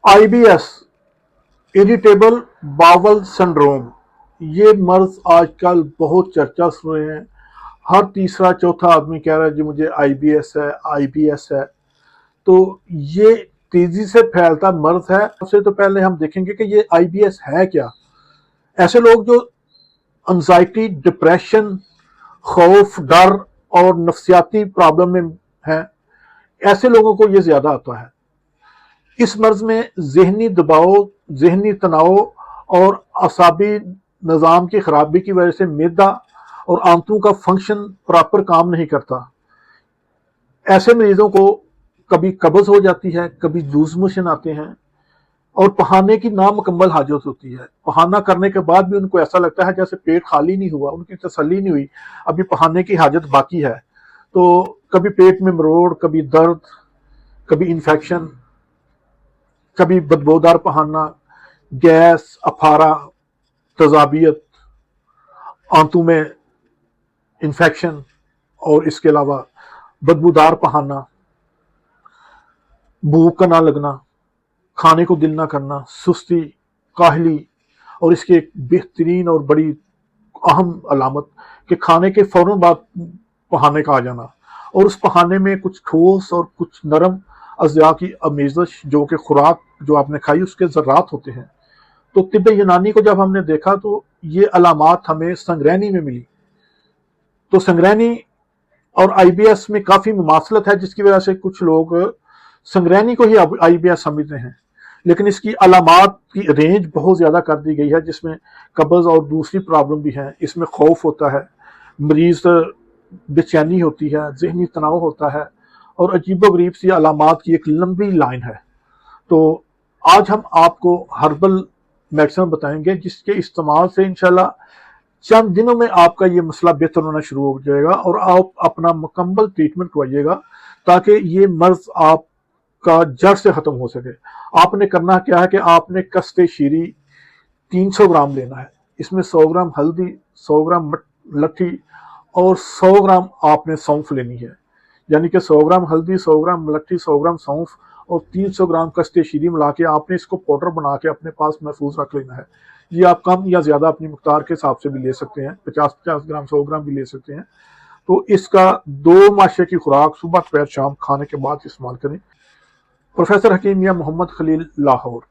IBS irritable Bawal syndrome, ये मर्ज आजकल बहुत चर्चा सुन रहे हैं। हर तीसरा चौथा आदमी कह रहा है जी मुझे IBS है, IBS है। तो ये तेजी से फैलता मर्ज है। सबसे तो पहले हम देखेंगे कि ये IBS है क्या। ऐसे लोग जो एंजाइटी, डिप्रेशन, खौफ, डर और नफ्सियाती प्रॉब्लम में हैं, ऐसे लोगों को ये ज्यादा आता है। इस मर्ज में जहनी दबाव, जहनी तनाव और असाबी निज़ाम की खराबी की वजह से मैदा और आंतों का फंक्शन प्रॉपर काम नहीं करता। ऐसे मरीजों को कभी कब्ज हो जाती है, कभी लूज मोशन आते हैं और पहाने की नामुकम्मल हाजत होती है। पहाना करने के बाद भी उनको ऐसा लगता है जैसे पेट खाली नहीं हुआ, उनकी तसल्ली नहीं हुई, अभी पहाने की हाजत बाकी है। तो कभी पेट में मरोड़, कभी दर्द, कभी इन्फेक्शन, कभी बदबूदार पहाना, गैस, अफारा, तजाबियत, आंतों में इन्फेक्शन और इसके अलावा बदबूदार पहाना, भूख का ना लगना, खाने को दिल ना करना, सुस्ती, काहली और इसकी एक बेहतरीन और बड़ी अहम अलामत कि खाने के फौरन बाद पहाने का आ जाना और उस पहाने में कुछ ठोस और कुछ नरम अज़्ज़ा की आमेज़श, जो कि खुराक जो आपने खाई उसके ज़र्रात होते हैं। तो तिब्ब यूनानी को जब हमने देखा तो ये अलामात हमें संगरैनी में मिली। तो संगरैनी और IBS में काफ़ी मुमासलत है, जिसकी वजह से कुछ लोग संगरैनी को ही IBS समझते हैं। लेकिन इसकी अलामात की रेंज बहुत ज़्यादा कर दी गई है, जिसमें कब्ज़ और दूसरी प्रॉब्लम भी हैं। इसमें खौफ होता है, मरीज बेचैनी होती है, जहनी तनाव होता है और अजीबोगरीब सी अलामात की एक लंबी लाइन है। तो आज हम आपको हर्बल मेडिसिन बताएंगे जिसके इस्तेमाल से इंशाल्लाह चंद दिनों में आपका ये मसला बेहतर होना शुरू हो जाएगा और आप अपना मुकम्मल ट्रीटमेंट करवाइएगा ताकि ये मर्ज आपका जड़ से खत्म हो सके। आपने करना क्या है कि आपने कस्ते शीरी 300 ग्राम लेना है। इसमें 100 ग्राम हल्दी, 100 ग्राम लट्ठी और 100 ग्राम आपने सौंफ लेनी है। यानी कि 100 ग्राम हल्दी, 100 ग्राम लट्ठी, 100 ग्राम सौंफ और 300 ग्राम कस्ते शीरी मिला के आपने इसको पाउडर बना के अपने पास महफूज रख लेना है। ये आप कम या ज्यादा अपनी मुख्तार के हिसाब से भी ले सकते हैं, 50-50 ग्राम, 100 ग्राम भी ले सकते हैं। तो इसका 2 माशे की खुराक सुबह, दोपहर, शाम खाने के बाद इस्तेमाल करें। प्रोफेसर हकीम या मोहम्मद खलील, लाहौर।